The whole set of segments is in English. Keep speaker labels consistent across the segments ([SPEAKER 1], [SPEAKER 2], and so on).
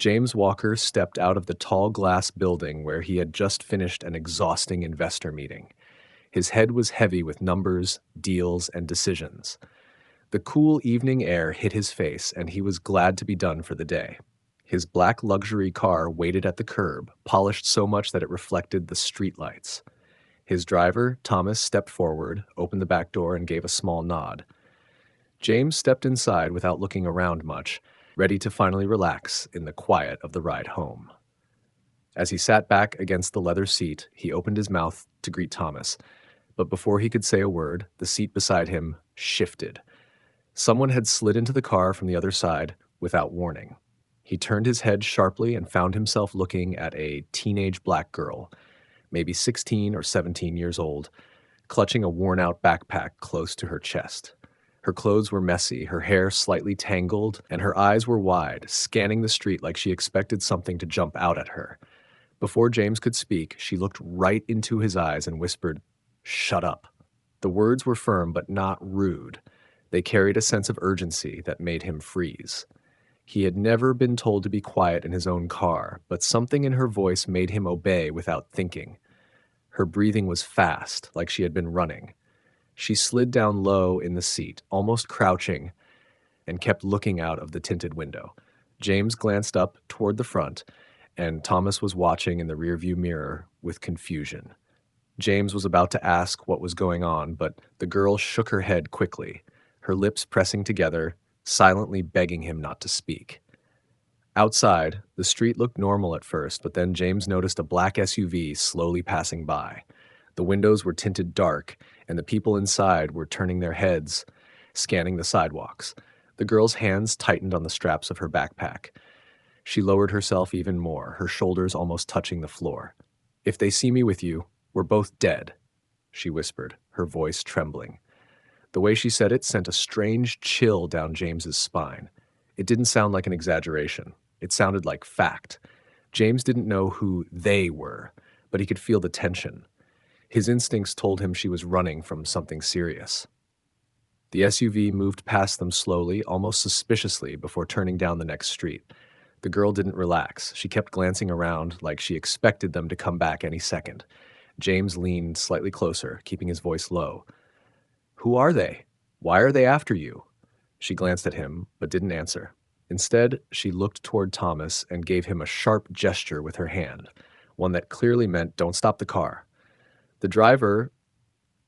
[SPEAKER 1] James Walker stepped out of the tall glass building where he had just finished an exhausting investor meeting. His head was heavy with numbers, deals, and decisions. The cool evening air hit his face, and he was glad to be done for the day. His black luxury car waited at the curb, polished so much that it reflected the streetlights. His driver, Thomas, stepped forward, opened the back door, and gave a small nod. James stepped inside without looking around much, ready to finally relax in the quiet of the ride home. As he sat back against the leather seat, he opened his mouth to greet Thomas, but before he could say a word, the seat beside him shifted. Someone had slid into the car from the other side without warning. He turned his head sharply and found himself looking at a teenage black girl, maybe 16 or 17 years old, clutching a worn-out backpack close to her chest. Her clothes were messy, her hair slightly tangled, and her eyes were wide, scanning the street like she expected something to jump out at her. Before James could speak, she looked right into his eyes and whispered, "Shut up." The words were firm but not rude. They carried a sense of urgency that made him freeze. He had never been told to be quiet in his own car, but something in her voice made him obey without thinking. Her breathing was fast, like she had been running. She slid down low in the seat, almost crouching, and kept looking out of the tinted window. James glanced up toward the front, and Thomas was watching in the rearview mirror with confusion. James was about to ask what was going on, but the girl shook her head quickly, her lips pressing together, silently begging him not to speak. Outside, the street looked normal at first, but then James noticed a black SUV slowly passing by. The windows were tinted dark, and the people inside were turning their heads, scanning the sidewalks. The girl's hands tightened on the straps of her backpack. She lowered herself even more, her shoulders almost touching the floor. "If they see me with you, we're both dead," she whispered, her voice trembling. The way she said it sent a strange chill down James's spine. It didn't sound like an exaggeration. It sounded like fact. James didn't know who they were, but he could feel the tension. His instincts told him she was running from something serious. The SUV moved past them slowly, almost suspiciously, before turning down the next street. The girl didn't relax. She kept glancing around like she expected them to come back any second. James leaned slightly closer, keeping his voice low. "Who are they? Why are they after you?" She glanced at him, but didn't answer. Instead, she looked toward Thomas and gave him a sharp gesture with her hand, one that clearly meant, "Don't stop the car." The driver,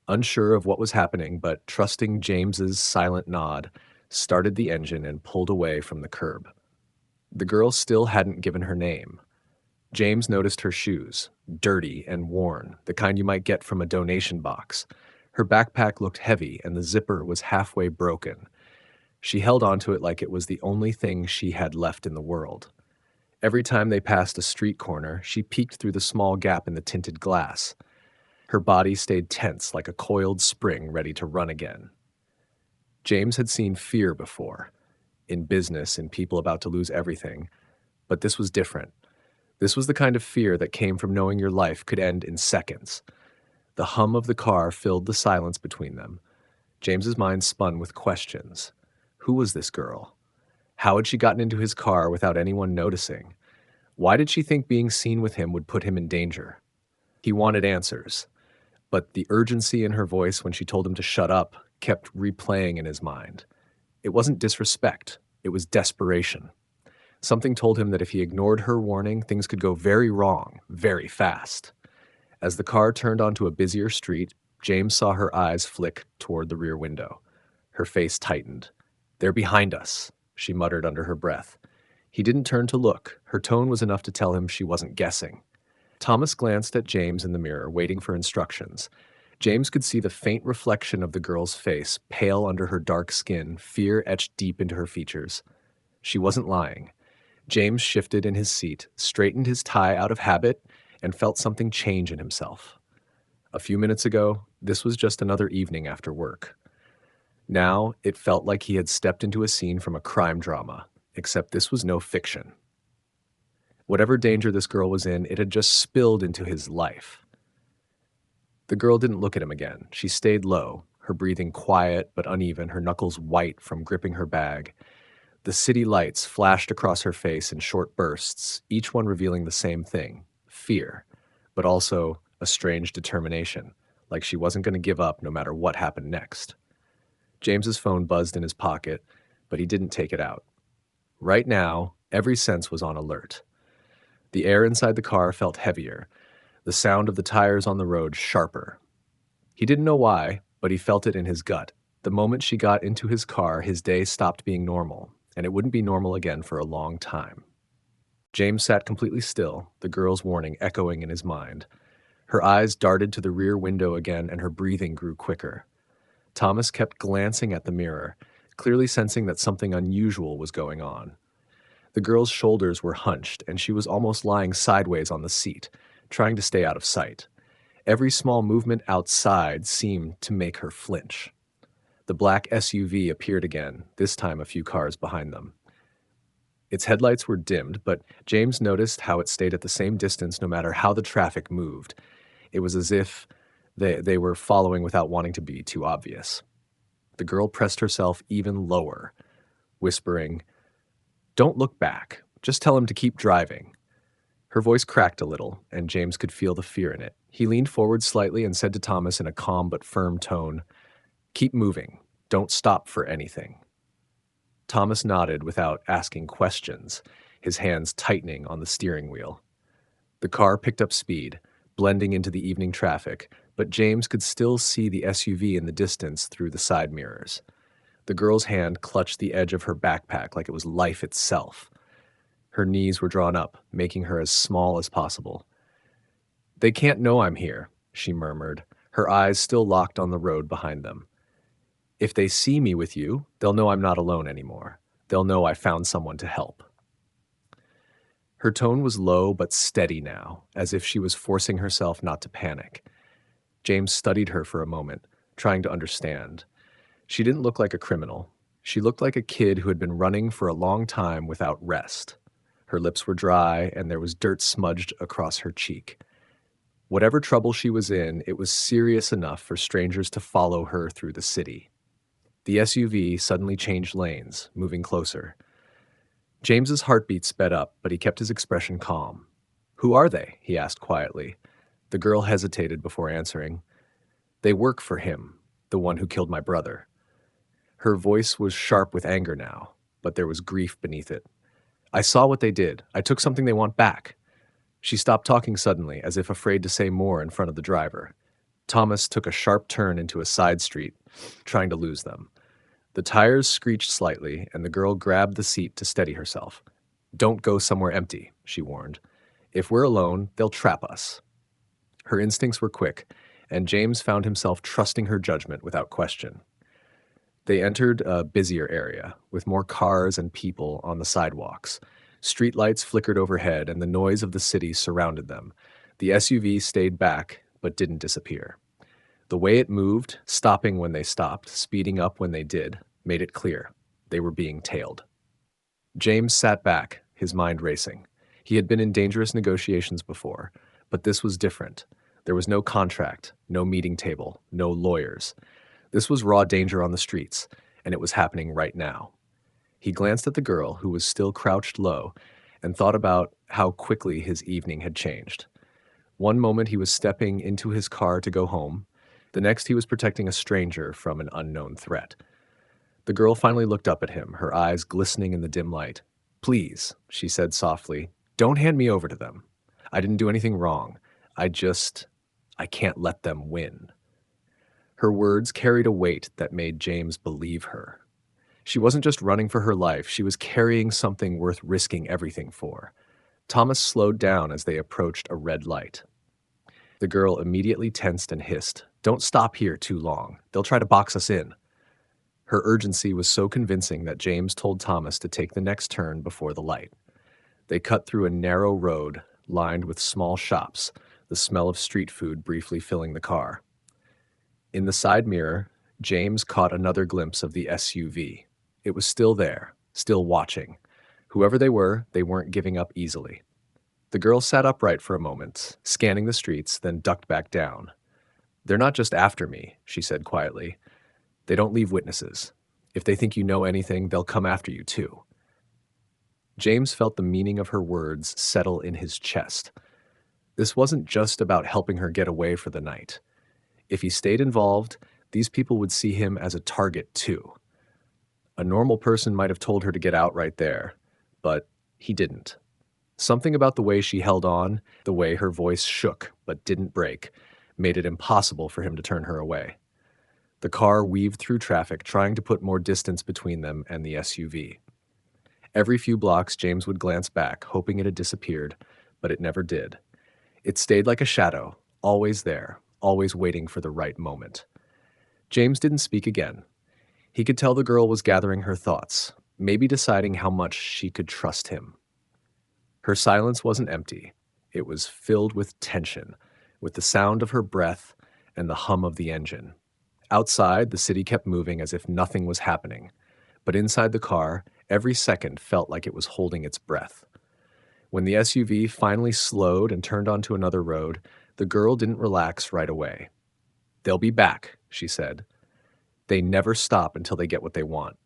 [SPEAKER 1] unsure of what was happening but trusting James's silent nod, started the engine and pulled away from the curb. The girl still hadn't given her name. James noticed her shoes, dirty and worn, the kind you might get from a donation box. Her backpack looked heavy and the zipper was halfway broken. She held onto it like it was the only thing she had left in the world. Every time they passed a street corner, she peeked through the small gap in the tinted glass. Her body stayed tense like a coiled spring ready to run again. James had seen fear before, in business, in people about to lose everything, but this was different. This was the kind of fear that came from knowing your life could end in seconds. The hum of the car filled the silence between them. James's mind spun with questions. Who was this girl? How had she gotten into his car without anyone noticing? Why did she think being seen with him would put him in danger? He wanted answers, but the urgency in her voice when she told him to shut up kept replaying in his mind. It wasn't disrespect, it was desperation. Something told him that if he ignored her warning, things could go very wrong, very fast. As the car turned onto a busier street, James saw her eyes flick toward the rear window. Her face tightened. "They're behind us," she muttered under her breath. He didn't turn to look. Her tone was enough to tell him she wasn't guessing. Thomas glanced at James in the mirror, waiting for instructions. James could see the faint reflection of the girl's face, pale under her dark skin, fear etched deep into her features. She wasn't lying. James shifted in his seat, straightened his tie out of habit, and felt something change in himself. A few minutes ago, this was just another evening after work. Now, it felt like he had stepped into a scene from a crime drama, except this was no fiction. Whatever danger this girl was in, it had just spilled into his life. The girl didn't look at him again. She stayed low, her breathing quiet but uneven, her knuckles white from gripping her bag. The city lights flashed across her face in short bursts, each one revealing the same thing: fear, but also a strange determination, like she wasn't going to give up no matter what happened next. James's phone buzzed in his pocket, but he didn't take it out. Right now, every sense was on alert. The air inside the car felt heavier, the sound of the tires on the road sharper. He didn't know why, but he felt it in his gut. The moment she got into his car, his day stopped being normal, and it wouldn't be normal again for a long time. James sat completely still, the girl's warning echoing in his mind. Her eyes darted to the rear window again, and her breathing grew quicker. Thomas kept glancing at the mirror, clearly sensing that something unusual was going on. The girl's shoulders were hunched, and she was almost lying sideways on the seat, trying to stay out of sight. Every small movement outside seemed to make her flinch. The black SUV appeared again, this time a few cars behind them. Its headlights were dimmed, but James noticed how it stayed at the same distance no matter how the traffic moved. It was as if they were following without wanting to be too obvious. The girl pressed herself even lower, whispering, "Don't look back. Just tell him to keep driving." Her voice cracked a little, and James could feel the fear in it. He leaned forward slightly and said to Thomas in a calm but firm tone, "Keep moving. Don't stop for anything." Thomas nodded without asking questions, his hands tightening on the steering wheel. The car picked up speed, blending into the evening traffic, but James could still see the SUV in the distance through the side mirrors. The girl's hand clutched the edge of her backpack like it was life itself. Her knees were drawn up, making her as small as possible. "They can't know I'm here," she murmured, her eyes still locked on the road behind them. "If they see me with you, they'll know I'm not alone anymore. They'll know I found someone to help." Her tone was low but steady now, as if she was forcing herself not to panic. James studied her for a moment, trying to understand. She didn't look like a criminal. She looked like a kid who had been running for a long time without rest. Her lips were dry, and there was dirt smudged across her cheek. Whatever trouble she was in, it was serious enough for strangers to follow her through the city. The SUV suddenly changed lanes, moving closer. James's heartbeat sped up, but he kept his expression calm. "Who are they?" he asked quietly. The girl hesitated before answering. "They work for him, the one who killed my brother." Her voice was sharp with anger now, but there was grief beneath it. "I saw what they did. I took something they want back." She stopped talking suddenly, as if afraid to say more in front of the driver. Thomas took a sharp turn into a side street, trying to lose them. The tires screeched slightly, and the girl grabbed the seat to steady herself. "Don't go somewhere empty," she warned. "If we're alone, they'll trap us." Her instincts were quick, and James found himself trusting her judgment without question. They entered a busier area, with more cars and people on the sidewalks. Streetlights flickered overhead, and the noise of the city surrounded them. The SUV stayed back, but didn't disappear. The way it moved, stopping when they stopped, speeding up when they did, made it clear. They were being tailed. James sat back, his mind racing. He had been in dangerous negotiations before, but this was different. There was no contract, no meeting table, no lawyers. This was raw danger on the streets, and it was happening right now. He glanced at the girl, who was still crouched low, and thought about how quickly his evening had changed. One moment he was stepping into his car to go home. The next he was protecting a stranger from an unknown threat. The girl finally looked up at him, her eyes glistening in the dim light. "Please," she said softly, "don't hand me over to them. I didn't do anything wrong. I can't let them win." Her words carried a weight that made James believe her. She wasn't just running for her life, she was carrying something worth risking everything for. Thomas slowed down as they approached a red light. The girl immediately tensed and hissed, "Don't stop here too long. They'll try to box us in." Her urgency was so convincing that James told Thomas to take the next turn before the light. They cut through a narrow road lined with small shops, the smell of street food briefly filling the car. In the side mirror, James caught another glimpse of the SUV. It was still there, still watching. Whoever they weren't giving up easily. The girl sat upright for a moment, scanning the streets, then ducked back down. "They're not just after me," she said quietly. "They don't leave witnesses. If they think you know anything, they'll come after you too. James felt the meaning of her words settle in his chest. This wasn't just about helping her get away for the night. If he stayed involved, these people would see him as a target too. A normal person might have told her to get out right there, but he didn't. Something about the way she held on, the way her voice shook but didn't break, made it impossible for him to turn her away. The car weaved through traffic, trying to put more distance between them and the SUV. Every few blocks, James would glance back, hoping it had disappeared, but it never did. It stayed like a shadow, always there, always waiting for the right moment. James didn't speak again. He could tell the girl was gathering her thoughts, maybe deciding how much she could trust him. Her silence wasn't empty. It was filled with tension, with the sound of her breath and the hum of the engine. Outside, the city kept moving as if nothing was happening, but inside the car, every second felt like it was holding its breath. When the SUV finally slowed and turned onto another road, the girl didn't relax right away. "They'll be back," she said. "They never stop until they get what they want."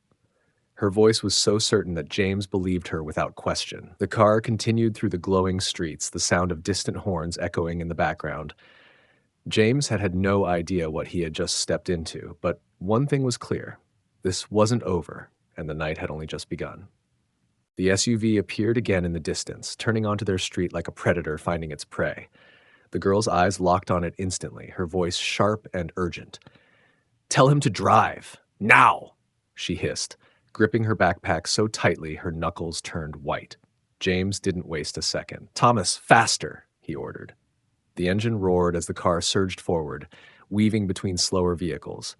[SPEAKER 1] Her voice was so certain that James believed her without question. The car continued through the glowing streets, the sound of distant horns echoing in the background. James had no idea what he had just stepped into, but one thing was clear. This wasn't over, and the night had only just begun. The SUV appeared again in the distance, turning onto their street like a predator finding its prey. The girl's eyes locked on it instantly, her voice sharp and urgent. "Tell him to drive! Now!" she hissed, gripping her backpack so tightly her knuckles turned white. James didn't waste a second. "Thomas, faster!" he ordered. The engine roared as the car surged forward, weaving between slower vehicles.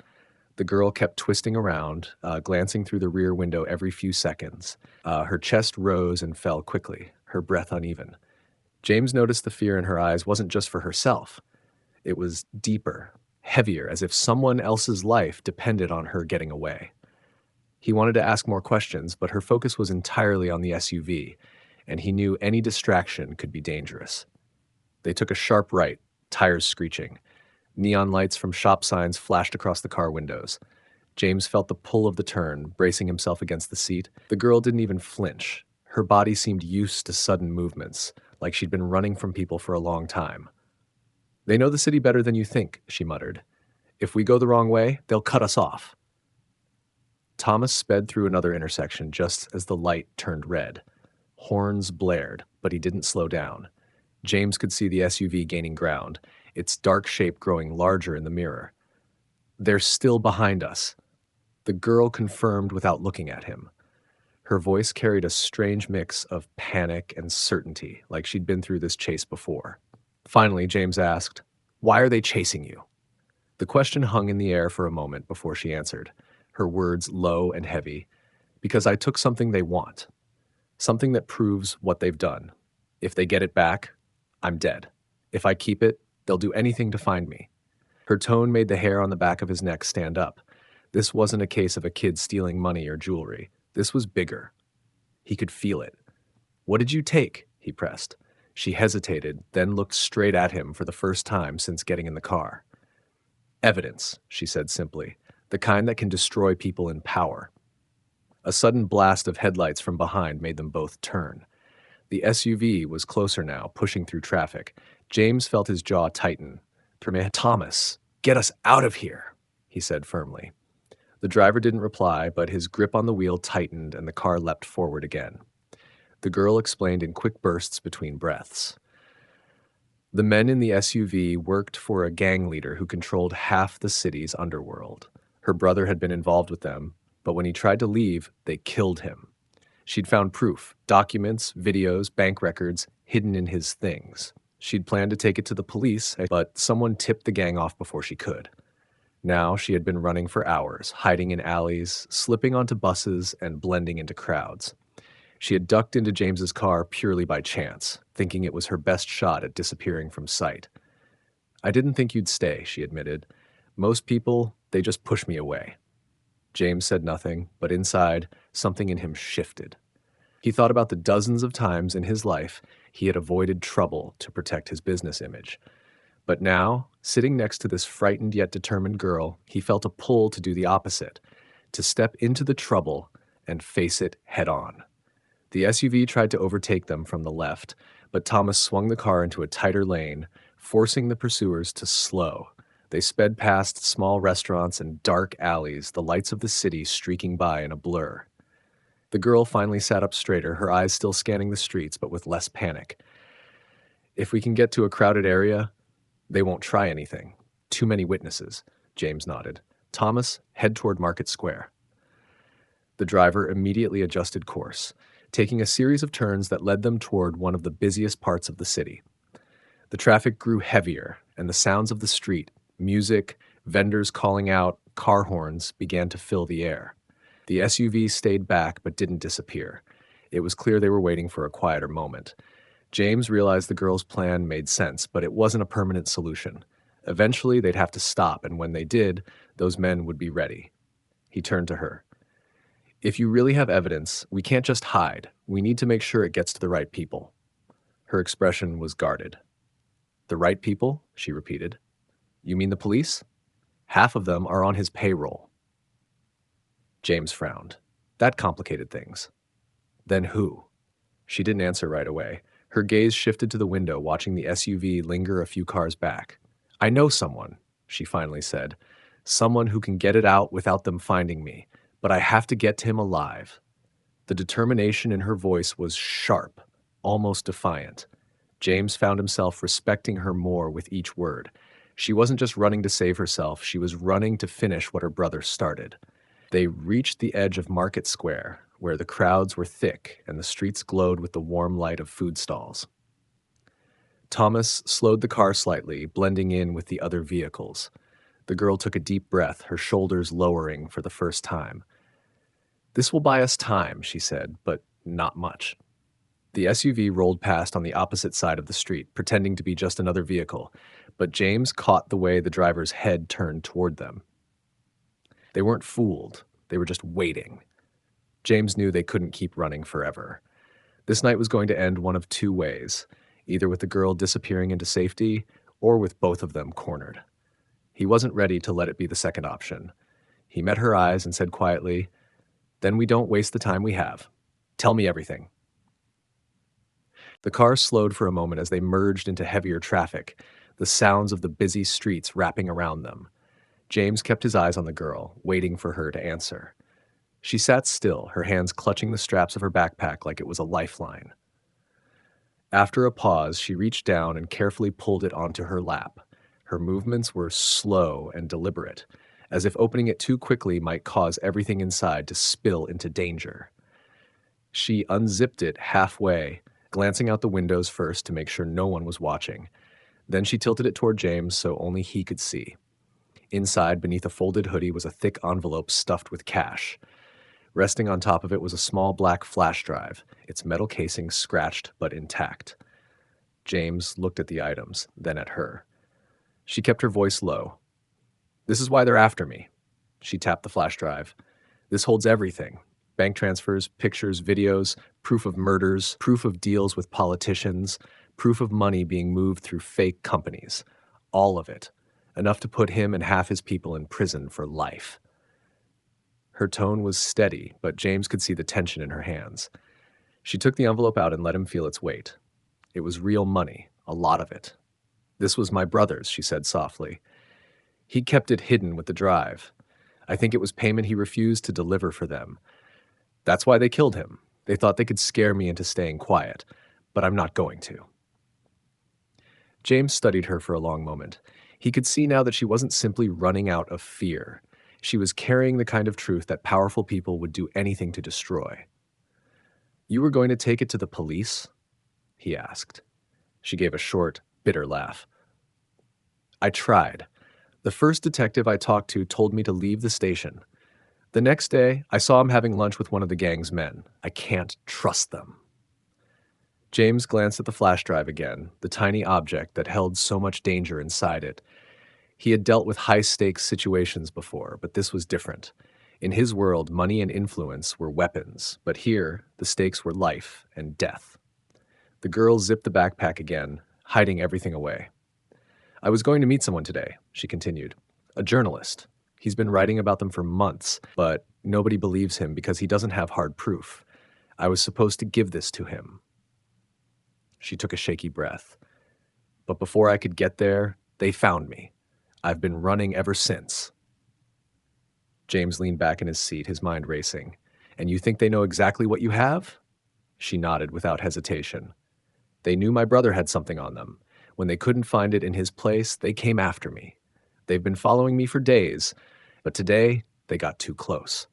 [SPEAKER 1] The girl kept twisting around, glancing through the rear window every few seconds. Her chest rose and fell quickly, her breath uneven. James noticed the fear in her eyes wasn't just for herself. It was deeper, heavier, as if someone else's life depended on her getting away. He wanted to ask more questions, but her focus was entirely on the SUV, and he knew any distraction could be dangerous. They took a sharp right, tires screeching. Neon lights from shop signs flashed across the car windows. James felt the pull of the turn, bracing himself against the seat. The girl didn't even flinch. Her body seemed used to sudden movements, like she'd been running from people for a long time. "They know the city better than you think," she muttered. "If we go the wrong way, they'll cut us off." Thomas sped through another intersection just as the light turned red. Horns blared, but he didn't slow down. James could see the SUV gaining ground, its dark shape growing larger in the mirror. "They're still behind us," the girl confirmed without looking at him. Her voice carried a strange mix of panic and certainty, like she'd been through this chase before. Finally, James asked, "Why are they chasing you?" The question hung in the air for a moment before she answered, her words low and heavy. "Because I took something they want. Something that proves what they've done. If they get it back, I'm dead. If I keep it, they'll do anything to find me." Her tone made the hair on the back of his neck stand up. This wasn't a case of a kid stealing money or jewelry. This was bigger. He could feel it. "What did you take?" he pressed. She hesitated, then looked straight at him for the first time since getting in the car. "Evidence," she said simply, "the kind that can destroy people in power." A sudden blast of headlights from behind made them both turn. The SUV was closer now, pushing through traffic. James felt his jaw tighten. "Thomas, get us out of here," he said firmly. The driver didn't reply, but his grip on the wheel tightened and the car leapt forward again. The girl explained in quick bursts between breaths. The men in the SUV worked for a gang leader who controlled half the city's underworld. Her brother had been involved with them, but when he tried to leave, they killed him. She'd found proof, documents, videos, bank records, hidden in his things. She'd planned to take it to the police, but someone tipped the gang off before she could. Now she had been running for hours, hiding in alleys, slipping onto buses, and blending into crowds. She had ducked into James's car purely by chance, thinking it was her best shot at disappearing from sight. "I didn't think you'd stay," she admitted. "Most people, they just push me away." James said nothing, but inside, something in him shifted. He thought about the dozens of times in his life he had avoided trouble to protect his business image. But now, sitting next to this frightened yet determined girl, he felt a pull to do the opposite, to step into the trouble and face it head on. The SUV tried to overtake them from the left, but Thomas swung the car into a tighter lane, forcing the pursuers to slow. They sped past small restaurants and dark alleys, the lights of the city streaking by in a blur. The girl finally sat up straighter, her eyes still scanning the streets, but with less panic. If we can get to a crowded area, they won't try anything. Too many witnesses, James nodded. Thomas, head toward Market Square. The driver immediately adjusted course, taking a series of turns that led them toward one of the busiest parts of the city. The traffic grew heavier, and the sounds of the street, music, vendors calling out, car horns, began to fill the air. The SUV stayed back but didn't disappear. It was clear they were waiting for a quieter moment. James realized the girl's plan made sense, but it wasn't a permanent solution. Eventually, they'd have to stop, and when they did, those men would be ready. He turned to her. If you really have evidence, we can't just hide. We need to make sure it gets to the right people. Her expression was guarded. The right people? She repeated. You mean the police? Half of them are on his payroll. James frowned. That complicated things. Then who? She didn't answer right away. Her gaze shifted to the window, watching the SUV linger a few cars back. I know someone, she finally said. Someone who can get it out without them finding me. But I have to get to him alive. The determination in her voice was sharp, almost defiant. James found himself respecting her more with each word. She wasn't just running to save herself, she was running to finish what her brother started. They reached the edge of Market Square, where the crowds were thick and the streets glowed with the warm light of food stalls. Thomas slowed the car slightly, blending in with the other vehicles. The girl took a deep breath, her shoulders lowering for the first time. This will buy us time, she said, but not much. The SUV rolled past on the opposite side of the street, pretending to be just another vehicle, but James caught the way the driver's head turned toward them. They weren't fooled, they were just waiting. James knew they couldn't keep running forever. This night was going to end one of two ways, either with the girl disappearing into safety or with both of them cornered. He wasn't ready to let it be the second option. He met her eyes and said quietly, Then we don't waste the time we have. Tell me everything. The car slowed for a moment as they merged into heavier traffic, the sounds of the busy streets wrapping around them. James kept his eyes on the girl, waiting for her to answer. She sat still, her hands clutching the straps of her backpack like it was a lifeline. After a pause, she reached down and carefully pulled it onto her lap. Her movements were slow and deliberate, as if opening it too quickly might cause everything inside to spill into danger. She unzipped it halfway, glancing out the windows first to make sure no one was watching. Then she tilted it toward James so only he could see. Inside, beneath a folded hoodie, was a thick envelope stuffed with cash. Resting on top of it was a small black flash drive, its metal casing scratched but intact. James looked at the items, then at her. She kept her voice low. This is why they're after me. She tapped the flash drive. This holds everything. Bank transfers, pictures, videos, proof of murders, proof of deals with politicians, proof of money being moved through fake companies. All of it. Enough to put him and half his people in prison for life. Her tone was steady, but James could see the tension in her hands. She took the envelope out and let him feel its weight. It was real money, a lot of it. This was my brother's, she said softly. He kept it hidden with the drive. I think it was payment he refused to deliver for them. That's why they killed him. They thought they could scare me into staying quiet, but I'm not going to. James studied her for a long moment. He could see now that she wasn't simply running out of fear. She was carrying the kind of truth that powerful people would do anything to destroy. You were going to take it to the police? He asked. She gave a short, bitter laugh. I tried. The first detective I talked to told me to leave the station. The next day, I saw him having lunch with one of the gang's men. I can't trust them. James glanced at the flash drive again, the tiny object that held so much danger inside it. He had dealt with high-stakes situations before, but this was different. In his world, money and influence were weapons, but here, the stakes were life and death. The girl zipped the backpack again, hiding everything away. I was going to meet someone today, she continued. A journalist. He's been writing about them for months, but nobody believes him because he doesn't have hard proof. I was supposed to give this to him. She took a shaky breath. But before I could get there, they found me. I've been running ever since. James leaned back in his seat, his mind racing. And you think they know exactly what you have? She nodded without hesitation. They knew my brother had something on them. When they couldn't find it in his place, they came after me. They've been following me for days, but today they got too close.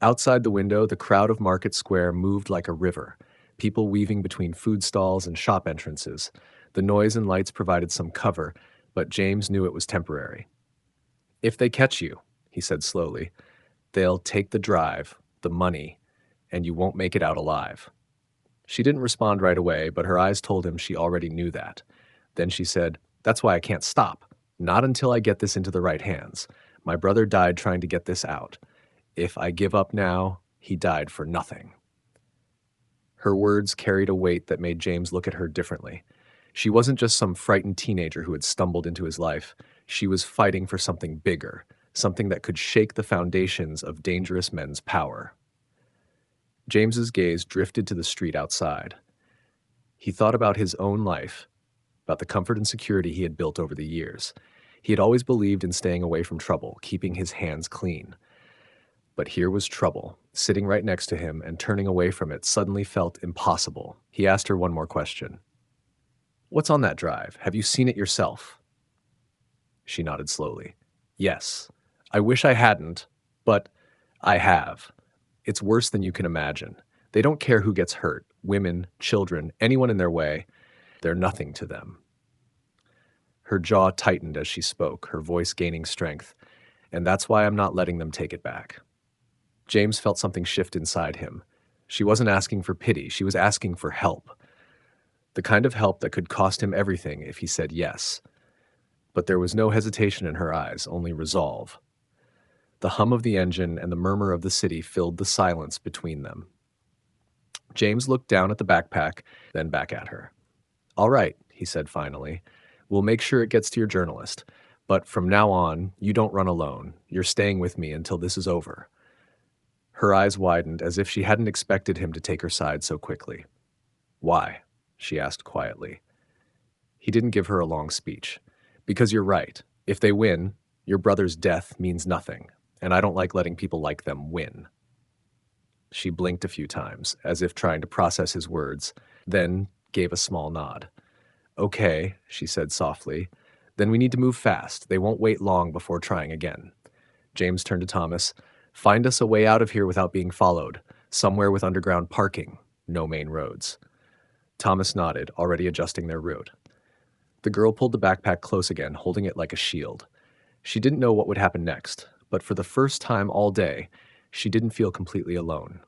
[SPEAKER 1] Outside the window, the crowd of Market Square moved like a river, people weaving between food stalls and shop entrances. The noise and lights provided some cover, but James knew it was temporary. If they catch you, he said slowly, they'll take the drive, the money, and you won't make it out alive. She didn't respond right away, but her eyes told him she already knew that. Then she said, "That's why I can't stop. Not until I get this into the right hands. My brother died trying to get this out. If I give up now, he died for nothing." Her words carried a weight that made James look at her differently. She wasn't just some frightened teenager who had stumbled into his life. She was fighting for something bigger, something that could shake the foundations of dangerous men's power. James's gaze drifted to the street outside. He thought about his own life, about the comfort and security he had built over the years. He had always believed in staying away from trouble, keeping his hands clean. But here was trouble, sitting right next to him, and turning away from it suddenly felt impossible. He asked her one more question. "What's on that drive? Have you seen it yourself?" She nodded slowly. "Yes. I wish I hadn't, but I have. It's worse than you can imagine. They don't care who gets hurt, women, children, anyone in their way. They're nothing to them." Her jaw tightened as she spoke, her voice gaining strength. "And that's why I'm not letting them take it back." James felt something shift inside him. She wasn't asking for pity, she was asking for help. The kind of help that could cost him everything if he said yes. But there was no hesitation in her eyes, only resolve. The hum of the engine and the murmur of the city filled the silence between them. James looked down at the backpack, then back at her. "All right," he said finally. "We'll make sure it gets to your journalist. But from now on, you don't run alone. You're staying with me until this is over." Her eyes widened as if she hadn't expected him to take her side so quickly. "Why?" she asked quietly. He didn't give her a long speech. "Because you're right. If they win, your brother's death means nothing, and I don't like letting people like them win." She blinked a few times, as if trying to process his words, then gave a small nod. "Okay," she said softly. "Then we need to move fast. They won't wait long before trying again." James turned to Thomas. "Find us a way out of here without being followed, somewhere with underground parking, no main roads." Thomas nodded, already adjusting their route. The girl pulled the backpack close again, holding it like a shield. She didn't know what would happen next, but for the first time all day, she didn't feel completely alone.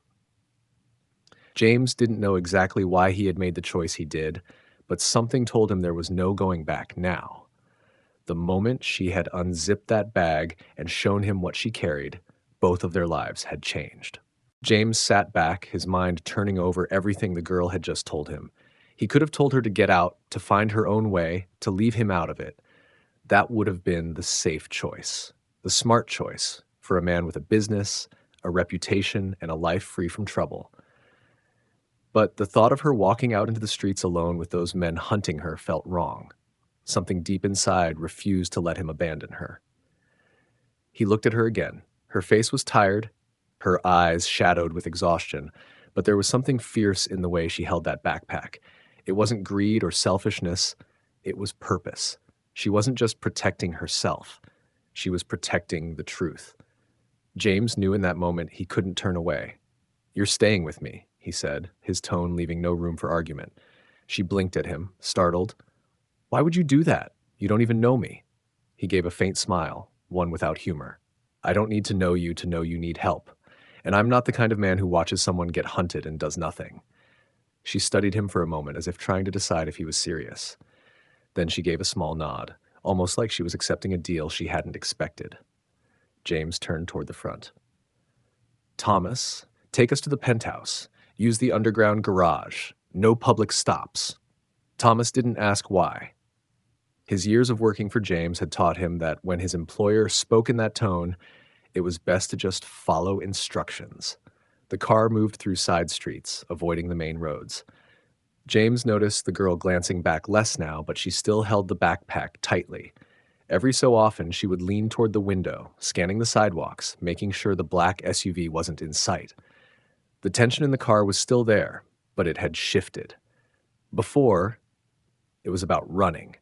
[SPEAKER 1] James didn't know exactly why he had made the choice he did, but something told him there was no going back now. The moment she had unzipped that bag and shown him what she carried, both of their lives had changed. James sat back, his mind turning over everything the girl had just told him. He could have told her to get out, to find her own way, to leave him out of it. That would have been the safe choice, the smart choice for a man with a business, a reputation, and a life free from trouble. But the thought of her walking out into the streets alone with those men hunting her felt wrong. Something deep inside refused to let him abandon her. He looked at her again. Her face was tired, her eyes shadowed with exhaustion, but there was something fierce in the way she held that backpack. It wasn't greed or selfishness, it was purpose. She wasn't just protecting herself, she was protecting the truth. James knew in that moment he couldn't turn away. "You're staying with me," he said, his tone leaving no room for argument. She blinked at him, startled. "Why would you do that? You don't even know me." He gave a faint smile, one without humor. "I don't need to know you need help. And I'm not the kind of man who watches someone get hunted and does nothing." She studied him for a moment as if trying to decide if he was serious. Then she gave a small nod, almost like she was accepting a deal she hadn't expected. James turned toward the front. "Thomas, take us to the penthouse. Use the underground garage. No public stops." Thomas didn't ask why. His years of working for James had taught him that when his employer spoke in that tone, it was best to just follow instructions. The car moved through side streets, avoiding the main roads. James noticed the girl glancing back less now, but she still held the backpack tightly. Every so often, she would lean toward the window, scanning the sidewalks, making sure the black SUV wasn't in sight. The tension in the car was still there, but it had shifted. Before, it was about running.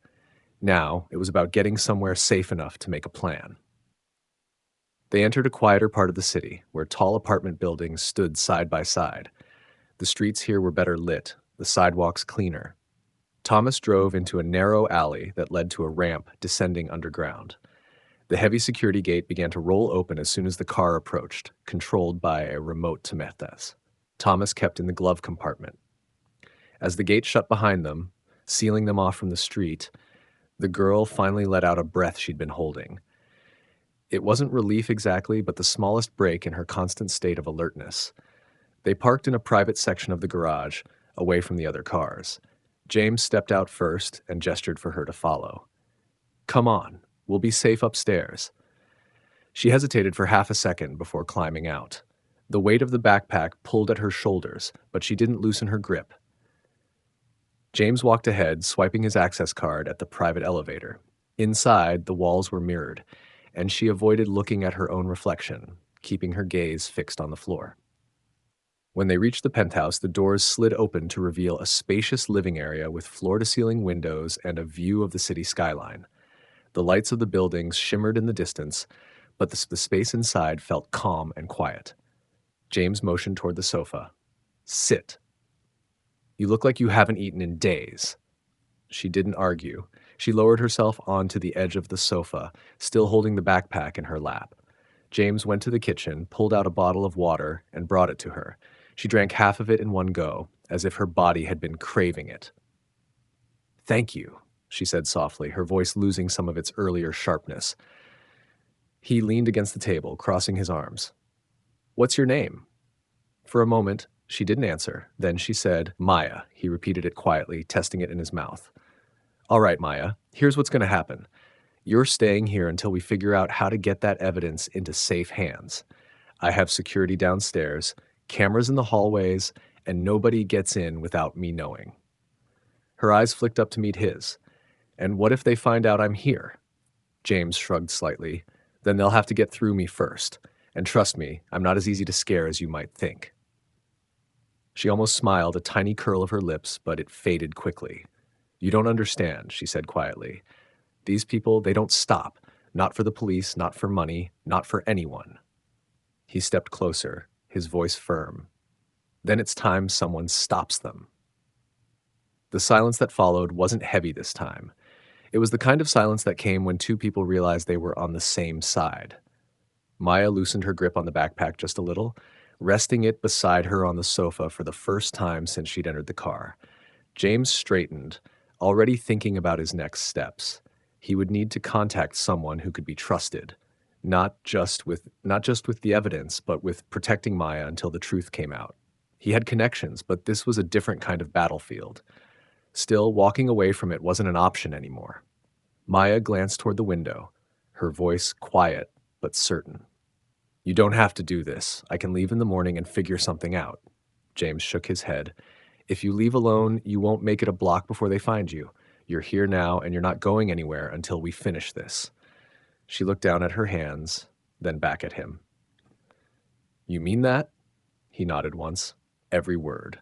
[SPEAKER 1] Now, it was about getting somewhere safe enough to make a plan. They entered a quieter part of the city, where tall apartment buildings stood side by side. The streets here were better lit, the sidewalks cleaner. Thomas drove into a narrow alley that led to a ramp descending underground. The heavy security gate began to roll open as soon as the car approached, controlled by a remote Temetas. Thomas kept in the glove compartment. As the gate shut behind them, sealing them off from the street, the girl finally let out a breath she'd been holding. It wasn't relief exactly, but the smallest break in her constant state of alertness. They parked in a private section of the garage, away from the other cars. James stepped out first and gestured for her to follow. "Come on, we'll be safe upstairs." She hesitated for half a second before climbing out. The weight of the backpack pulled at her shoulders, but she didn't loosen her grip. James walked ahead, swiping his access card at the private elevator. Inside, the walls were mirrored, and she avoided looking at her own reflection, keeping her gaze fixed on the floor. When they reached the penthouse, the doors slid open to reveal a spacious living area with floor-to-ceiling windows and a view of the city skyline. The lights of the buildings shimmered in the distance, but the space inside felt calm and quiet. James motioned toward the sofa. "Sit. You look like you haven't eaten in days." She didn't argue. She lowered herself onto the edge of the sofa, still holding the backpack in her lap. James went to the kitchen, pulled out a bottle of water, and brought it to her. She drank half of it in one go, as if her body had been craving it. "Thank you," she said softly, her voice losing some of its earlier sharpness. He leaned against the table, crossing his arms. "What's your name?" For a moment, she didn't answer. Then she said, "Maya." He repeated it quietly, testing it in his mouth. "All right, Maya, here's what's going to happen. You're staying here until we figure out how to get that evidence into safe hands. I have security downstairs, cameras in the hallways, and nobody gets in without me knowing." Her eyes flicked up to meet his. "And what if they find out I'm here?" James shrugged slightly. "Then they'll have to get through me first. And trust me, I'm not as easy to scare as you might think." She almost smiled, a tiny curl of her lips, but it faded quickly. "You don't understand," she said quietly. "These people, they don't stop. Not for the police, not for money, not for anyone." He stepped closer, his voice firm. "Then it's time someone stops them." The silence that followed wasn't heavy this time. It was the kind of silence that came when two people realized they were on the same side. Maya loosened her grip on the backpack just a little, resting it beside her on the sofa for the first time since she'd entered the car. James straightened, already thinking about his next steps. He would need to contact someone who could be trusted, not just with the evidence, but with protecting Maya until the truth came out. He had connections, but this was a different kind of battlefield. Still, walking away from it wasn't an option anymore. Maya glanced toward the window, her voice quiet but certain. "You don't have to do this. I can leave in the morning and figure something out." James shook his head. "If you leave alone, you won't make it a block before they find you. You're here now, and you're not going anywhere until we finish this." She looked down at her hands, then back at him. "You mean that?" He nodded once. Every word.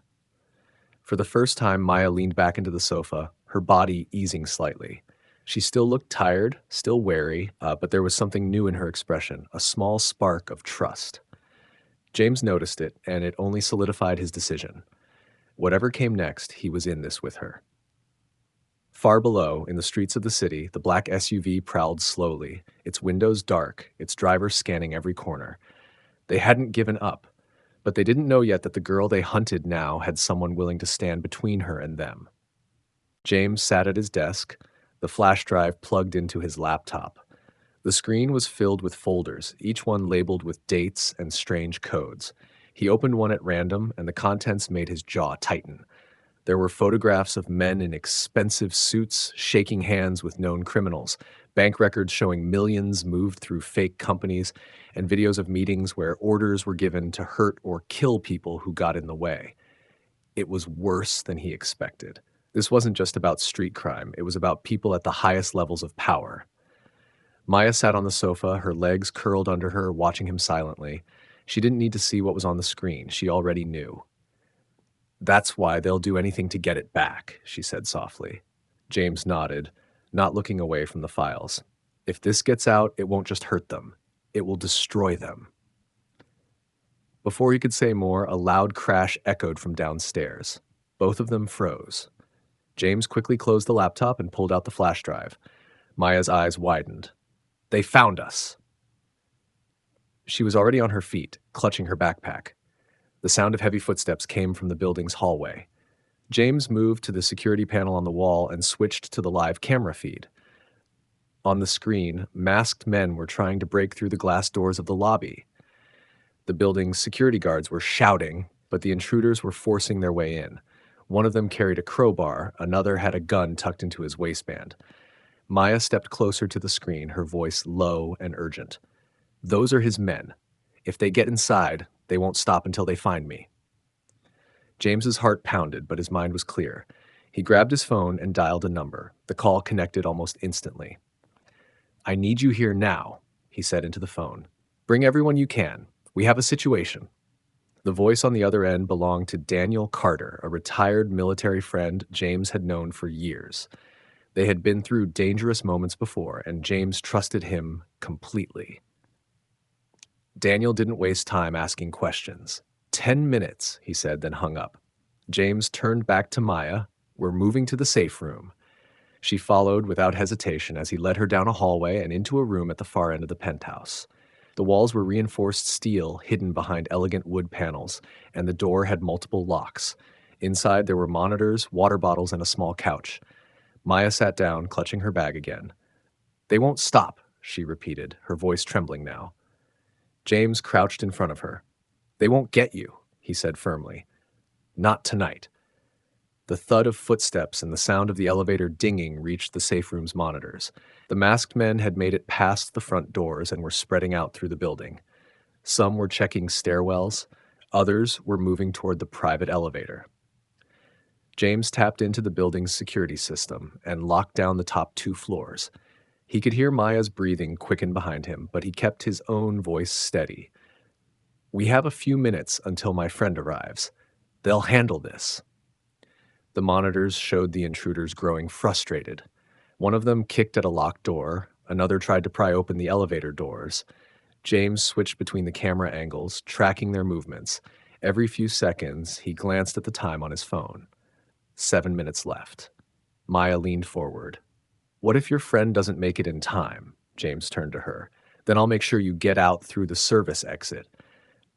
[SPEAKER 1] For the first time, Maya leaned back into the sofa, her body easing slightly. She still looked tired, still wary, but there was something new in her expression, a small spark of trust. James noticed it, and it only solidified his decision. Whatever came next, he was in this with her. Far below, in the streets of the city, the black SUV prowled slowly, its windows dark, its driver scanning every corner. They hadn't given up, but they didn't know yet that the girl they hunted now had someone willing to stand between her and them. James sat at his desk, the flash drive plugged into his laptop. The screen was filled with folders, each one labeled with dates and strange codes. He opened one at random, and the contents made his jaw tighten. There were photographs of men in expensive suits shaking hands with known criminals, Bank records showing millions moved through fake companies, and videos of meetings where orders were given to hurt or kill people who got in the way. It was worse than he expected. This wasn't just about street crime, it was about people at the highest levels of power. Maya sat on the sofa, her legs curled under her, watching him silently. She didn't need to see what was on the screen. She already knew. "That's why they'll do anything to get it back," she said softly. James nodded, not looking away from the files. "If this gets out, it won't just hurt them. It will destroy them." Before he could say more, a loud crash echoed from downstairs. Both of them froze. James quickly closed the laptop and pulled out the flash drive. Maya's eyes widened. "They found us." She was already on her feet, clutching her backpack. The sound of heavy footsteps came from the building's hallway. James moved to the security panel on the wall and switched to the live camera feed. On the screen, masked men were trying to break through the glass doors of the lobby. The building's security guards were shouting, but the intruders were forcing their way in. One of them carried a crowbar, another had a gun tucked into his waistband. Maya stepped closer to the screen, her voice low and urgent. "Those are his men. If they get inside, they won't stop until they find me." James's heart pounded, but his mind was clear. He grabbed his phone and dialed a number. The call connected almost instantly. "I need you here now," he said into the phone. "Bring everyone you can. We have a situation." The voice on the other end belonged to Daniel Carter, a retired military friend James had known for years. They had been through dangerous moments before, and James trusted him completely. Daniel didn't waste time asking questions. 10 minutes, he said, then hung up. James turned back to Maya. "We're moving to the safe room." She followed without hesitation as he led her down a hallway and into a room at the far end of the penthouse. The walls were reinforced steel hidden behind elegant wood panels, and the door had multiple locks. Inside there were monitors, water bottles, and a small couch. Maya sat down, clutching her bag again. "They won't stop," she repeated, her voice trembling now. James crouched in front of her. "They won't get you," he said firmly. "Not tonight." The thud of footsteps and the sound of the elevator dinging reached the safe room's monitors. The masked men had made it past the front doors and were spreading out through the building. Some were checking stairwells. Others were moving toward the private elevator. James tapped into the building's security system and locked down the top 2 floors. He could hear Maya's breathing quicken behind him, but he kept his own voice steady. "We have a few minutes until my friend arrives. They'll handle this." The monitors showed the intruders growing frustrated. One of them kicked at a locked door. Another tried to pry open the elevator doors. James switched between the camera angles, tracking their movements. Every few seconds, he glanced at the time on his phone. 7 minutes left. Maya leaned forward. "What if your friend doesn't make it in time?" James turned to her. "Then I'll make sure you get out through the service exit.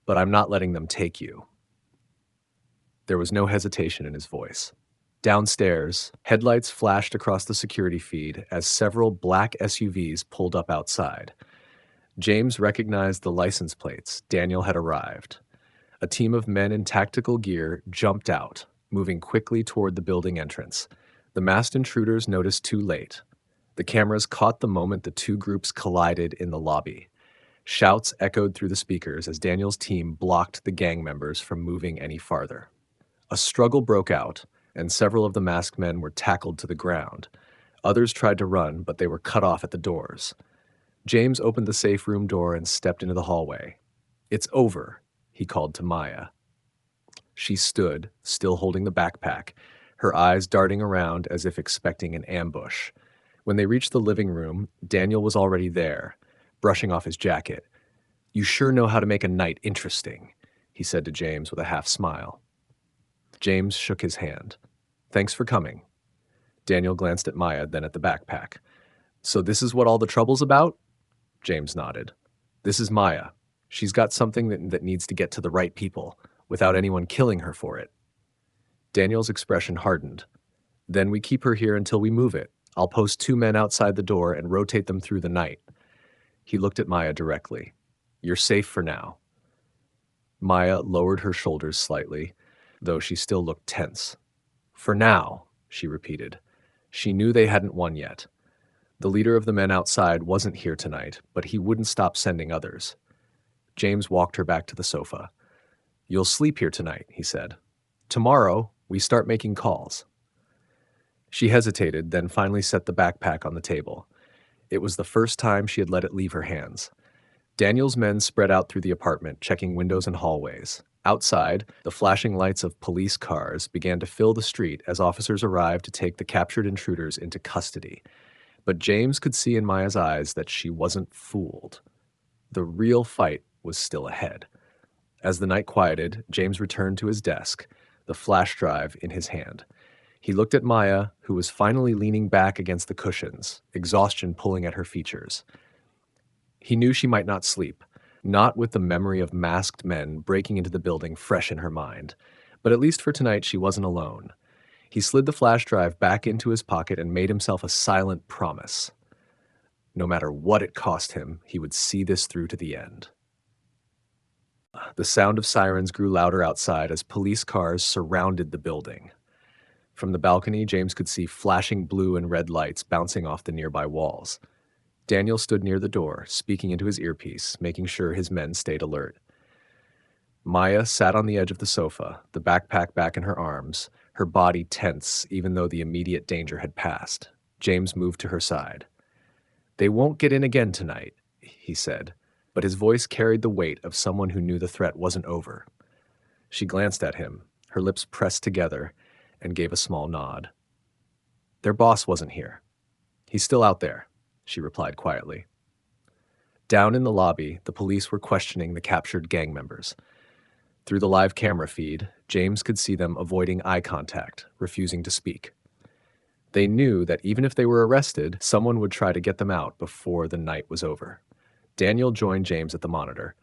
[SPEAKER 1] But I'm not letting them take you." There was no hesitation in his voice. Downstairs, headlights flashed across the security feed as several black SUVs pulled up outside. James recognized the license plates. Daniel had arrived. A team of men in tactical gear jumped out, moving quickly toward the building entrance. The masked intruders noticed too late. The cameras caught the moment the 2 groups collided in the lobby. Shouts echoed through the speakers as Daniel's team blocked the gang members from moving any farther. A struggle broke out, and several of the masked men were tackled to the ground. Others tried to run, but they were cut off at the doors. James opened the safe room door and stepped into the hallway. "It's over," he called to Maya. She stood, still holding the backpack, her eyes darting around as if expecting an ambush. When they reached the living room, Daniel was already there, brushing off his jacket. "You sure know how to make a night interesting," he said to James with a half smile. James shook his hand. "Thanks for coming." Daniel glanced at Maya, then at the backpack. "So this is what all the trouble's about?" James nodded. "This is Maya. She's got something that needs to get to the right people, without anyone killing her for it." Daniel's expression hardened. "Then we keep her here until we move it. I'll post 2 men outside the door and rotate them through the night." He looked at Maya directly. "You're safe for now." Maya lowered her shoulders slightly, though she still looked tense. "For now," she repeated. She knew they hadn't won yet. The leader of the men outside wasn't here tonight, but he wouldn't stop sending others. James walked her back to the sofa. "You'll sleep here tonight," he said. "Tomorrow, we start making calls." She hesitated, then finally set the backpack on the table. It was the first time she had let it leave her hands. Daniel's men spread out through the apartment, checking windows and hallways. Outside, the flashing lights of police cars began to fill the street as officers arrived to take the captured intruders into custody. But James could see in Maya's eyes that she wasn't fooled. The real fight was still ahead. As the night quieted, James returned to his desk, the flash drive in his hand. He looked at Maya, who was finally leaning back against the cushions, exhaustion pulling at her features. He knew she might not sleep, not with the memory of masked men breaking into the building fresh in her mind. But at least for tonight, she wasn't alone. He slid the flash drive back into his pocket and made himself a silent promise. No matter what it cost him, he would see this through to the end. The sound of sirens grew louder outside as police cars surrounded the building. From the balcony, James could see flashing blue and red lights bouncing off the nearby walls. Daniel stood near the door, speaking into his earpiece, making sure his men stayed alert. Maya sat on the edge of the sofa, the backpack back in her arms, her body tense even though the immediate danger had passed. James moved to her side. "They won't get in again tonight," he said, but his voice carried the weight of someone who knew the threat wasn't over. She glanced at him, her lips pressed together, and gave a small nod. "Their boss wasn't here. He's still out there," she replied quietly. Down in the lobby, the police were questioning the captured gang members. Through the live camera feed, James could see them avoiding eye contact, refusing to speak. They knew that even if they were arrested, someone would try to get them out before the night was over. Daniel joined James at the monitor.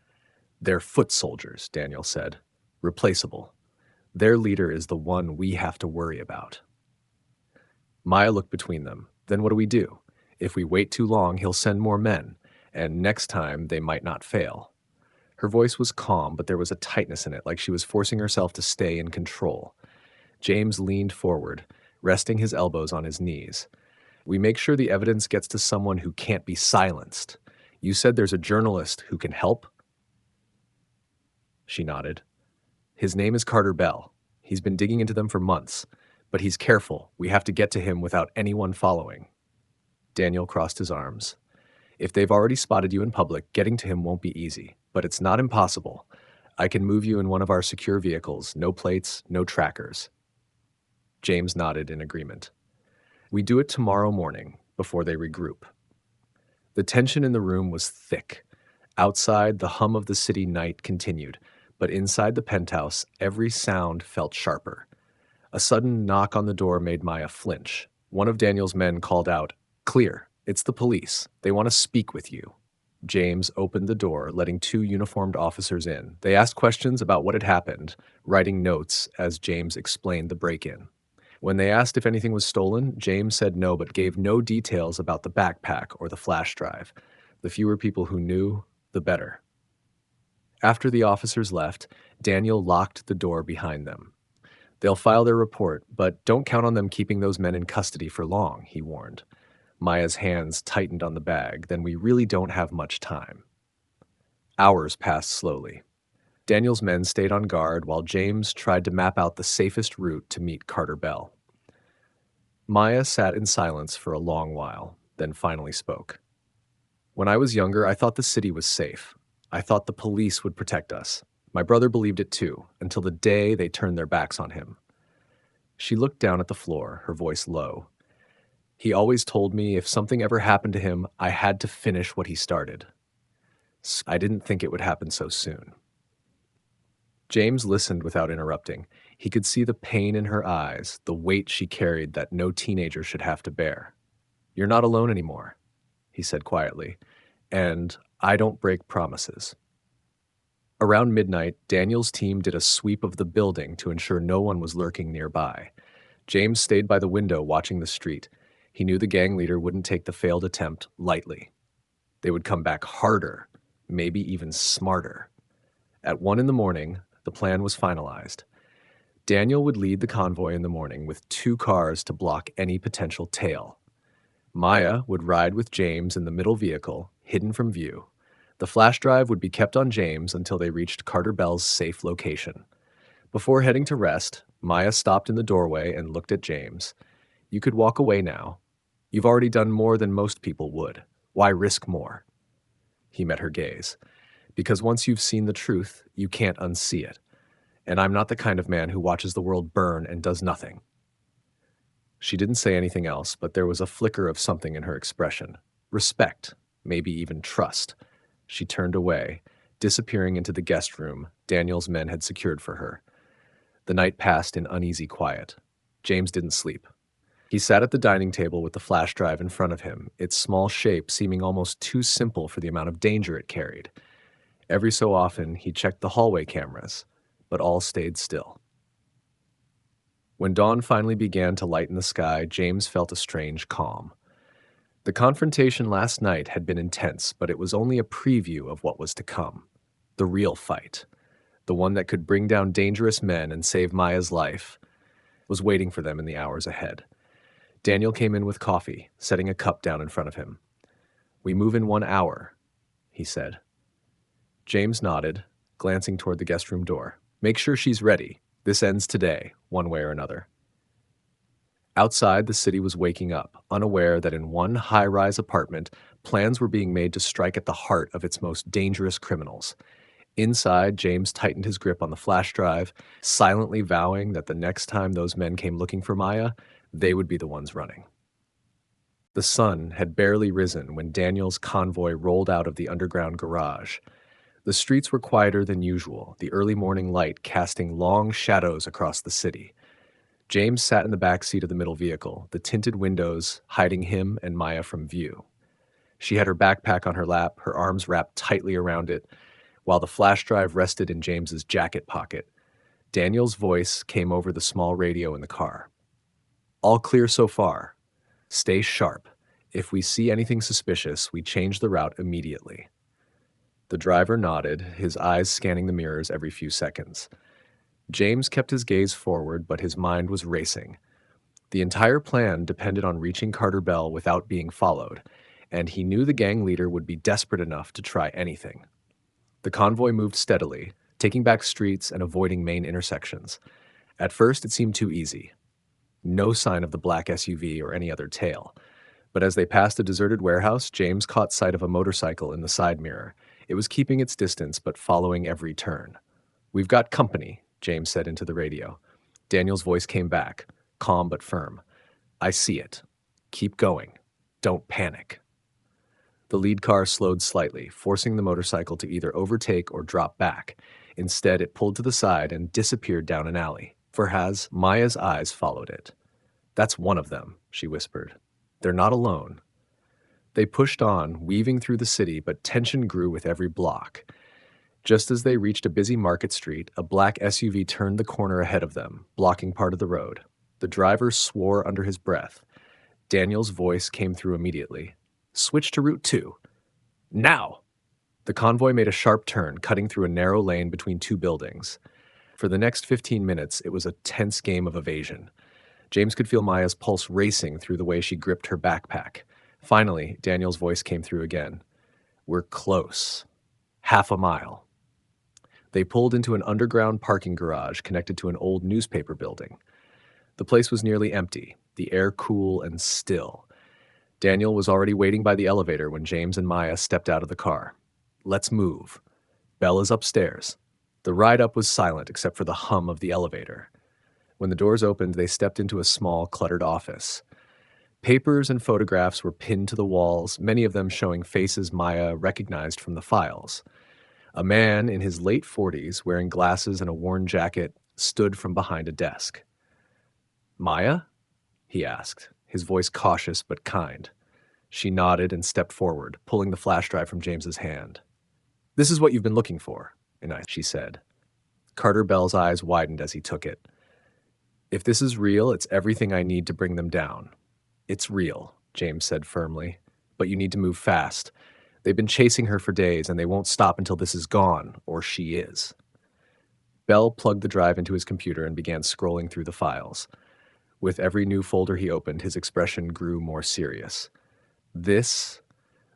[SPEAKER 1] "They're foot soldiers," Daniel said. "Replaceable. Their leader is the one we have to worry about." Maya looked between them. "Then what do we do? If we wait too long, he'll send more men, and next time they might not fail." Her voice was calm, but there was a tightness in it, like she was forcing herself to stay in control. James leaned forward, resting his elbows on his knees. "We make sure the evidence gets to someone who can't be silenced. You said there's a journalist who can help?" She nodded. "His name is Carter Bell. He's been digging into them for months, but he's careful. We have to get to him without anyone following." Daniel crossed his arms. "If they've already spotted you in public, getting to him won't be easy, but it's not impossible. I can move you in one of our secure vehicles, no plates, no trackers." James nodded in agreement. "We do it tomorrow morning, before they regroup." The tension in the room was thick. Outside, the hum of the city night continued, but inside the penthouse, every sound felt sharper. A sudden knock on the door made Maya flinch. One of Daniel's men called out, "Clear. It's the police. They want to speak with you." James opened the door, letting two uniformed officers in. They asked questions about what had happened, writing notes as James explained the break-in. When they asked if anything was stolen, James said no, but gave no details about the backpack or the flash drive. The fewer people who knew, the better. After the officers left, Daniel locked the door behind them. "They'll file their report, but don't count on them keeping those men in custody for long," he warned. Maya's hands tightened on the bag. "Then we really don't have much time." Hours passed slowly. Daniel's men stayed on guard while James tried to map out the safest route to meet Carter Bell. Maya sat in silence for a long while, then finally spoke. "When I was younger, I thought the city was safe. I thought the police would protect us. My brother believed it too, until the day they turned their backs on him." She looked down at the floor, her voice low. "He always told me if something ever happened to him, I had to finish what he started. I didn't think it would happen so soon." James listened without interrupting. He could see the pain in her eyes, the weight she carried that no teenager should have to bear. "You're not alone anymore," he said quietly, "and I don't break promises." Around midnight, Daniel's team did a sweep of the building to ensure no one was lurking nearby. James stayed by the window watching the street. He knew the gang leader wouldn't take the failed attempt lightly. They would come back harder, maybe even smarter. At 1 a.m, the plan was finalized. Daniel would lead the convoy in the morning with 2 cars to block any potential tail. Maya would ride with James in the middle vehicle, hidden from view. The flash drive would be kept on James until they reached Carter Bell's safe location. Before heading to rest, Maya stopped in the doorway and looked at James. You could walk away now. You've already done more than most people would. Why risk more? He met her gaze. Because once you've seen the truth, you can't unsee it. And I'm not the kind of man who watches the world burn and does nothing. She didn't say anything else, but there was a flicker of something in her expression. Respect, maybe even trust. She turned away, disappearing into the guest room Daniel's men had secured for her. The night passed in uneasy quiet. James didn't sleep. He sat at the dining table with the flash drive in front of him, its small shape seeming almost too simple for the amount of danger it carried. Every so often, he checked the hallway cameras, but all stayed still. When dawn finally began to lighten the sky, James felt a strange calm. The confrontation last night had been intense, but it was only a preview of what was to come. The real fight, the one that could bring down dangerous men and save Maya's life, was waiting for them in the hours ahead. Daniel came in with coffee, setting a cup down in front of him. "We move in 1 hour," he said. James nodded, glancing toward the guest room door. "Make sure she's ready. This ends today, one way or another." Outside, the city was waking up, unaware that in one high-rise apartment, plans were being made to strike at the heart of its most dangerous criminals. Inside, James tightened his grip on the flash drive, silently vowing that the next time those men came looking for Maya, they would be the ones running. The sun had barely risen when Daniel's convoy rolled out of the underground garage. The streets were quieter than usual, the early morning light casting long shadows across the city. James sat in the back seat of the middle vehicle, the tinted windows hiding him and Maya from view. She had her backpack on her lap, her arms wrapped tightly around it, while the flash drive rested in James's jacket pocket. Daniel's voice came over the small radio in the car. "All clear so far. Stay sharp. If we see anything suspicious, we change the route immediately." The driver nodded, his eyes scanning the mirrors every few seconds. James kept his gaze forward, but his mind was racing. The entire plan depended on reaching Carter Bell without being followed, and he knew the gang leader would be desperate enough to try anything. The convoy moved steadily, taking back streets and avoiding main intersections. At first, it seemed too easy. No sign of the black SUV or any other tail. But as they passed a deserted warehouse, James caught sight of a motorcycle in the side mirror. It was keeping its distance, but following every turn. "We've got company," James said into the radio. Daniel's voice came back, calm but firm. "I see it. Keep going. Don't panic." The lead car slowed slightly, forcing the motorcycle to either overtake or drop back. Instead, it pulled to the side and disappeared down an alley. Maya's eyes followed it. "That's one of them," she whispered. "They're not alone." They pushed on, weaving through the city, but tension grew with every block. Just as they reached a busy market street, a black SUV turned the corner ahead of them, blocking part of the road. The driver swore under his breath. Daniel's voice came through immediately. "Switch to Route 2. Now!" The convoy made a sharp turn, cutting through a narrow lane between two buildings. For the next 15 minutes, it was a tense game of evasion. James could feel Maya's pulse racing through the way she gripped her backpack. Finally, Daniel's voice came through again. "We're close. Half a mile." They pulled into an underground parking garage connected to an old newspaper building. The place was nearly empty, the air cool and still. Daniel was already waiting by the elevator when James and Maya stepped out of the car. "Let's move. Belle is upstairs." The ride up was silent except for the hum of the elevator. When the doors opened, they stepped into a small, cluttered office. Papers and photographs were pinned to the walls, many of them showing faces Maya recognized from the files. A man in his late 40s, wearing glasses and a worn jacket, stood from behind a desk. "Maya?" he asked, his voice cautious but kind. She nodded and stepped forward, pulling the flash drive from James's hand. "This is what you've been looking for," she said. Carter Bell's eyes widened as he took it. "If this is real, it's everything I need to bring them down." "It's real," James said firmly, "but you need to move fast. They've been chasing her for days, and they won't stop until this is gone, or she is." Bell plugged the drive into his computer and began scrolling through the files. With every new folder he opened, his expression grew more serious. This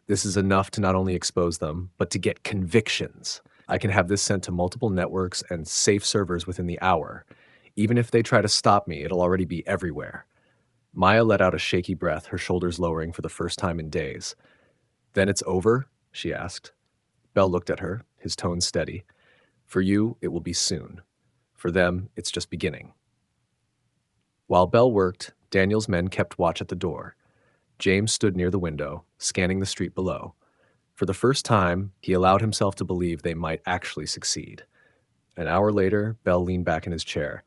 [SPEAKER 1] this is enough to not only expose them, but to get convictions. I can have this sent to multiple networks and safe servers within the hour. Even if they try to stop me, it'll already be everywhere. Maya let out a shaky breath, her shoulders lowering for the first time in days. Then it's over? She asked. Bell looked at her, his tone steady. For you, it will be soon. For them, it's just beginning. While Bell worked, Daniel's men kept watch at the door. James stood near the window, scanning the street below. For the first time, he allowed himself to believe they might actually succeed. An hour later, Bell leaned back in his chair.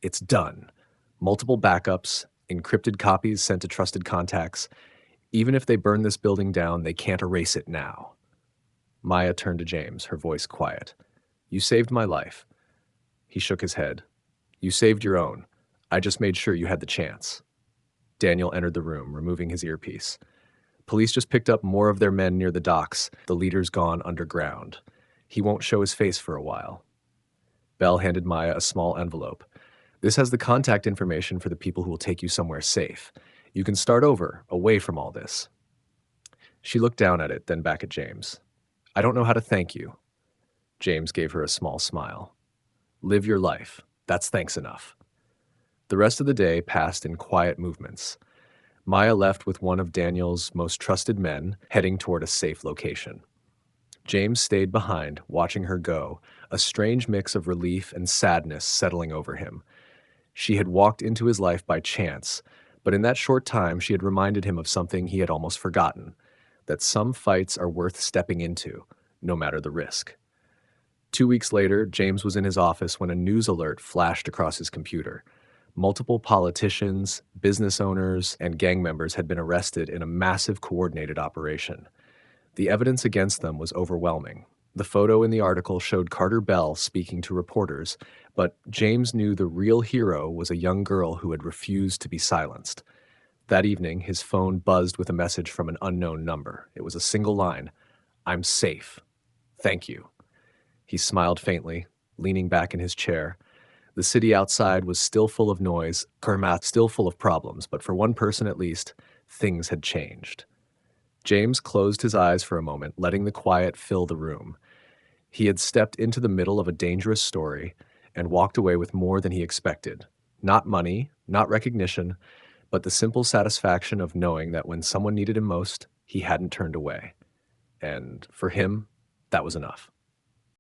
[SPEAKER 1] It's done. Multiple backups, encrypted copies sent to trusted contacts. Even if they burn this building down, they can't erase it now. Maya turned to James, her voice quiet. You saved my life. He shook his head. You saved your own. I just made sure you had the chance. Daniel entered the room, removing his earpiece. Police just picked up more of their men near the docks. The leader's gone underground. He won't show his face for a while. Bell handed Maya a small envelope. This has the contact information for the people who will take you somewhere safe. You can start over, away from all this. She looked down at it, then back at James. I don't know how to thank you. James gave her a small smile. Live your life. That's thanks enough. The rest of the day passed in quiet movements. Maya left with one of Daniel's most trusted men, heading toward a safe location. James stayed behind, watching her go, a strange mix of relief and sadness settling over him. She had walked into his life by chance, but in that short time she had reminded him of something he had almost forgotten, that some fights are worth stepping into, no matter the risk. 2 weeks later, James was in his office when a news alert flashed across his computer. Multiple politicians, business owners, and gang members had been arrested in a massive coordinated operation. The evidence against them was overwhelming. The photo in the article showed Carter Bell speaking to reporters, but James knew the real hero was a young girl who had refused to be silenced. That evening, his phone buzzed with a message from an unknown number. It was a single line, I'm safe. Thank you. He smiled faintly, leaning back in his chair. The city outside was still full of noise, Kermath still full of problems, but for one person at least, things had changed. James closed his eyes for a moment, letting the quiet fill the room. He had stepped into the middle of a dangerous story and walked away with more than he expected. Not money, not recognition, but the simple satisfaction of knowing that when someone needed him most, he hadn't turned away. And for him, that was enough.